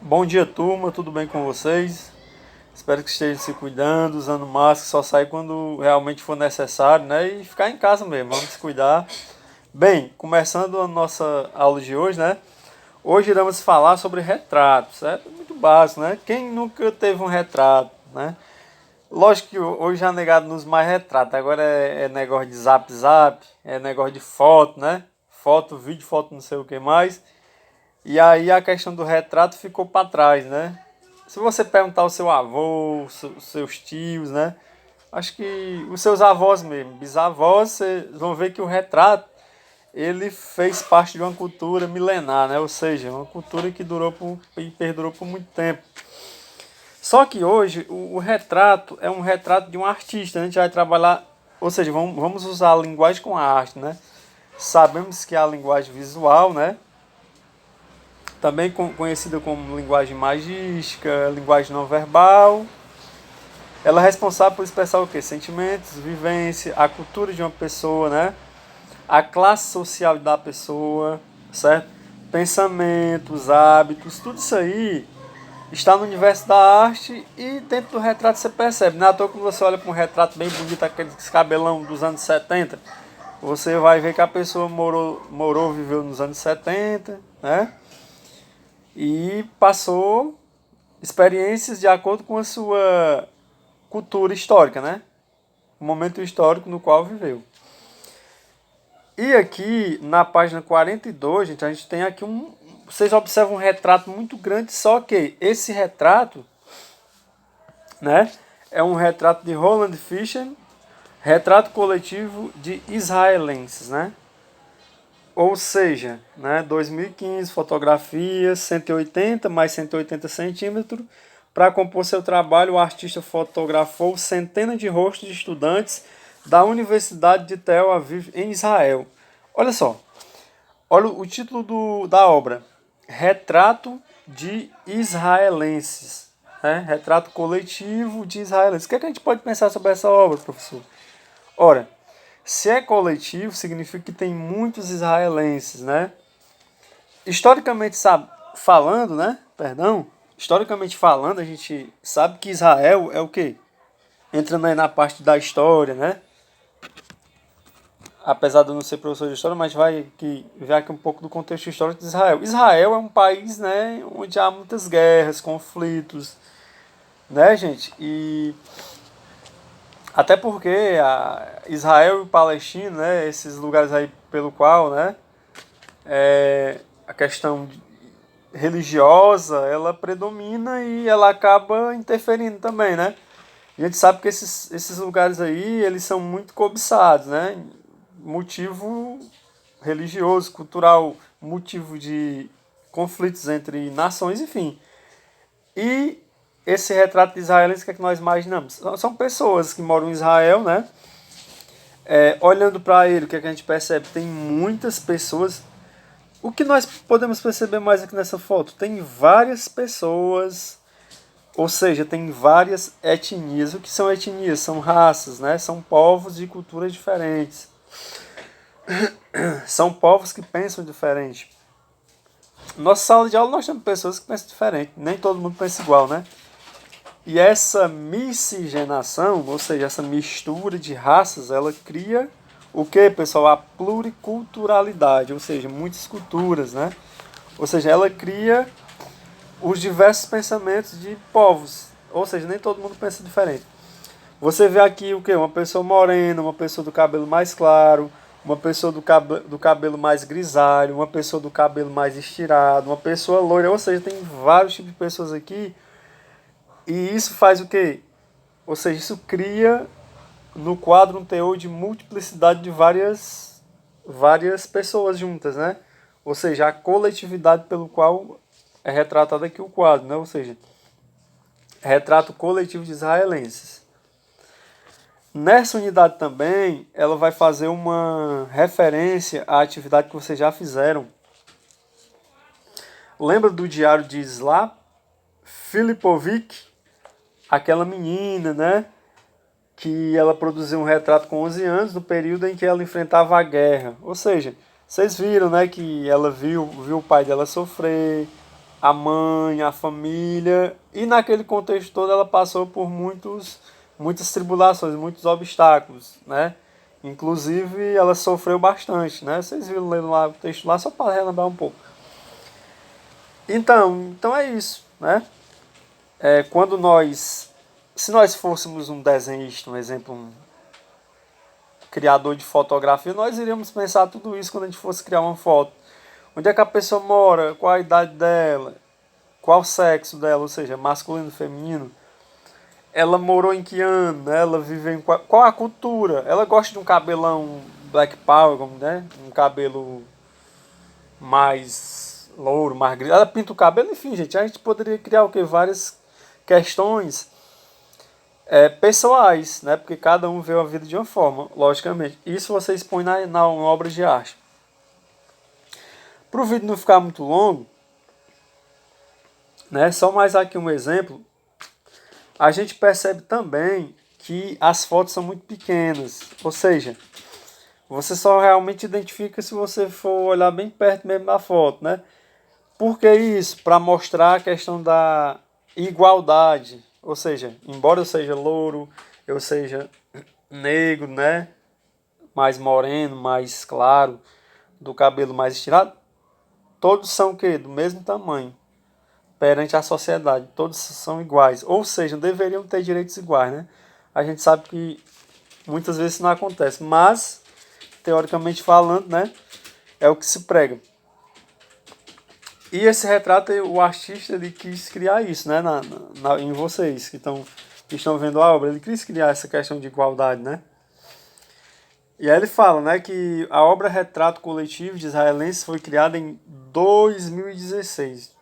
Bom dia, turma, tudo bem com vocês? Espero que estejam se cuidando, usando máscara, só sair quando realmente for necessário, né? E ficar em casa mesmo, vamos se cuidar. Bem, começando a nossa aula de hoje, né? Hoje iremos falar sobre retratos, certo? Muito básico, né? Quem nunca teve um retrato, né? Lógico que hoje já negado nos mais retratos, agora é negócio de zap zap, é negócio de foto, né? Foto, vídeo, foto, não sei o que mais. E aí a questão do retrato ficou para trás, né? Se você perguntar ao seu avô, seus tios, né? Acho que os seus avós mesmo, bisavós, vocês vão ver que o retrato ele fez parte de uma cultura milenar, né? Ou seja, uma cultura que e perdurou por muito tempo. Só que hoje o retrato é um retrato de um artista, né? A gente vai trabalhar, ou seja, vamos usar a linguagem com a arte, né? Sabemos que a linguagem visual, né? Também conhecida como linguagem magística, linguagem não verbal. Ela é responsável por expressar o quê? Sentimentos, vivência, a cultura de uma pessoa, né? A classe social da pessoa, certo? Pensamentos, hábitos, tudo isso aí está no universo da arte e dentro do retrato você percebe. Não é à toa quando você olha para um retrato bem bonito, aquele cabelão dos anos 70, você vai ver que a pessoa viveu nos anos 70, né? E passou experiências de acordo com a sua cultura histórica, né? O momento histórico no qual viveu. E aqui na página 42, gente, a gente tem aqui um. Vocês observam um retrato muito grande, só que esse retrato, né, é um retrato de Roland Fischer, retrato coletivo de israelenses, né? Ou seja, né, 2015, fotografias, 180 mais 180 centímetros. Para compor seu trabalho, o artista fotografou centenas de rostos de estudantes da Universidade de Tel Aviv, em Israel. Olha só, olha o título da obra: Retrato de Israelenses. Né? Retrato coletivo de israelenses. O que, é que a gente pode pensar sobre essa obra, professor? Ora, se é coletivo, significa que tem muitos israelenses, né? Historicamente falando, né? Perdão. Historicamente falando, a gente sabe que Israel é o quê? Entrando aí na parte da história, né? Apesar de eu não ser professor de história, mas vai que ver aqui um pouco do contexto histórico de Israel. Israel é um país, né, onde há muitas guerras, conflitos, né, gente? E até porque Israel e Palestina, né, esses lugares aí pelo qual, né, a questão religiosa, ela predomina e ela acaba interferindo também, né? A gente sabe que esses lugares aí, eles são muito cobiçados, né? Motivo religioso, cultural, motivo de conflitos entre nações, enfim. E esse retrato de israelenses, o que é que nós imaginamos? São pessoas que moram em Israel, né? Olhando para ele, o que é que a gente percebe? Tem muitas pessoas. O que nós podemos perceber mais aqui nessa foto? Tem várias pessoas, ou seja, tem várias etnias. O que são etnias? São raças, né? São povos de culturas diferentes. São povos que pensam diferente. Nossa sala de aula nós temos pessoas que pensam diferente. Nem todo mundo pensa igual, né? E essa miscigenação, ou seja, essa mistura de raças, ela cria o que, pessoal? A pluriculturalidade, ou seja, muitas culturas, né? Ou seja, ela cria os diversos pensamentos de povos. Ou seja, nem todo mundo pensa diferente. Você vê aqui o que? Uma pessoa morena, uma pessoa do cabelo mais claro, uma pessoa do cabelo mais grisalho, uma pessoa do cabelo mais estirado, uma pessoa loira. Ou seja, tem vários tipos de pessoas aqui. E isso faz o quê? Ou seja, isso cria no quadro um teor de multiplicidade de várias pessoas juntas, né? Ou seja, a coletividade pelo qual é retratado aqui o quadro, né? Ou seja, retrato coletivo de israelenses. Nessa unidade também, ela vai fazer uma referência à atividade que vocês já fizeram. Lembra do diário de Slá Filipovic? Aquela menina, né? Que ela produziu um retrato com 11 anos, no período em que ela enfrentava a guerra. Ou seja, vocês viram, né, que ela viu o pai dela sofrer, a mãe, a família, e naquele contexto todo ela passou por muitas tribulações, muitos obstáculos, né? Inclusive ela sofreu bastante, né? Vocês viram lendo lá o texto lá, só para relembrar um pouco. Então é isso, né? Quando se nós fôssemos um desenhista, um exemplo, um criador de fotografia, nós iríamos pensar tudo isso quando a gente fosse criar uma foto. Onde é que a pessoa mora, qual a idade dela, qual o sexo dela, ou seja, masculino, feminino. Ela morou em que ano, né? Ela vive em qual a cultura. Ela gosta de um cabelão black power, né? Um cabelo mais louro, mais gris. Ela pinta o cabelo, enfim, gente. A gente poderia criar o que? Várias questões pessoais, né? Porque cada um vê a vida de uma forma, logicamente. Isso você expõe na obra de arte. Para o vídeo não ficar muito longo, né? Só mais aqui um exemplo. A gente percebe também que as fotos são muito pequenas, ou seja, você só realmente identifica se você for olhar bem perto mesmo da foto, né? Por que isso? Para mostrar a questão da igualdade, ou seja, embora eu seja louro, eu seja negro, né? Mais moreno, mais claro, do cabelo mais estirado, todos são o quê? Do mesmo tamanho perante a sociedade, todos são iguais, ou seja, deveriam ter direitos iguais, né? A gente sabe que muitas vezes isso não acontece, mas teoricamente falando, né, é o que se prega. E esse retrato, o artista ele quis criar isso, né, em vocês que estão vendo a obra, ele quis criar essa questão de igualdade, né? E aí ele fala, né, que a obra Retrato Coletivo de Israelenses foi criada em 2016.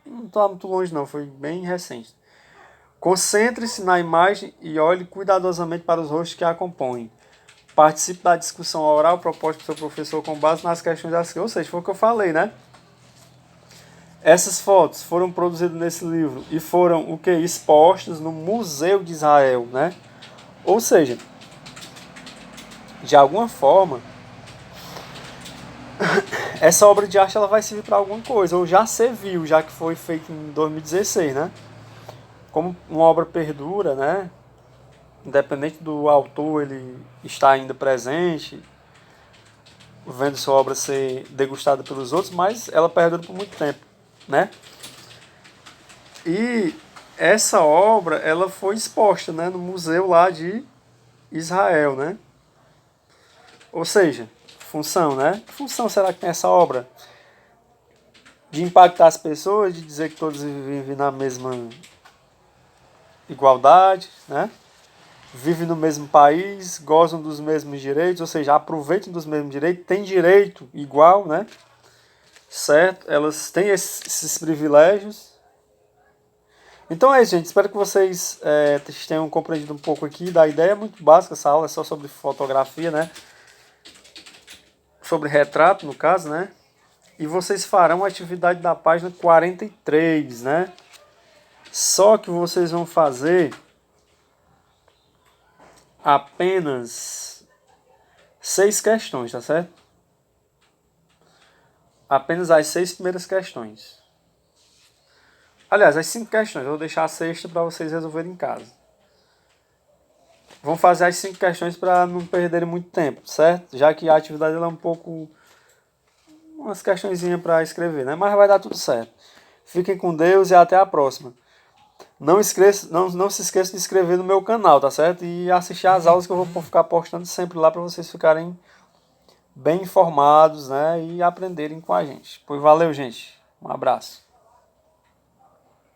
Não está muito longe não, foi bem recente. Concentre-se na imagem e olhe cuidadosamente para os rostos que a compõem. Participe da discussão oral proposta pelo seu professor com base nas questões da escrita. Ou seja, foi o que eu falei, né? Essas fotos foram produzidas nesse livro e foram o que? Expostas no Museu de Israel, né? Ou seja, de alguma forma, essa obra de arte ela vai servir para alguma coisa, ou já serviu, já que foi feita em 2016, né? Como uma obra perdura, né? Independente do autor ele estar ainda presente, vendo sua obra ser degustada pelos outros, mas ela perdura por muito tempo, né? E essa obra ela foi exposta, né, no museu lá de Israel, né? Ou seja, função, né? Que função será que tem essa obra? De impactar as pessoas, de dizer que todos vivem na mesma igualdade, né? Vivem no mesmo país, gozam dos mesmos direitos, ou seja, aproveitam dos mesmos direitos, têm direito igual, né? Certo? Elas têm esses privilégios. Então é isso, gente. Espero que vocês tenham compreendido um pouco aqui da ideia. É muito básica essa aula, é só sobre fotografia, né? Sobre retrato, no caso, né? E vocês farão a atividade da página 43, né? Só que vocês vão fazer apenas 6 questões, tá certo? Apenas as 6 primeiras questões. Aliás, as 5 questões. Eu vou deixar a sexta para vocês resolverem em casa. Vão fazer as 5 questões para não perderem muito tempo, certo? Já que a atividade ela é um pouco... umas questõezinhas para escrever, né? Mas vai dar tudo certo. Fiquem com Deus e até a próxima. Não se esqueça de inscrever no meu canal, tá certo? E assistir às aulas que eu vou ficar postando sempre lá para vocês ficarem bem informados, né? E aprenderem com a gente. Pois valeu, gente. Um abraço.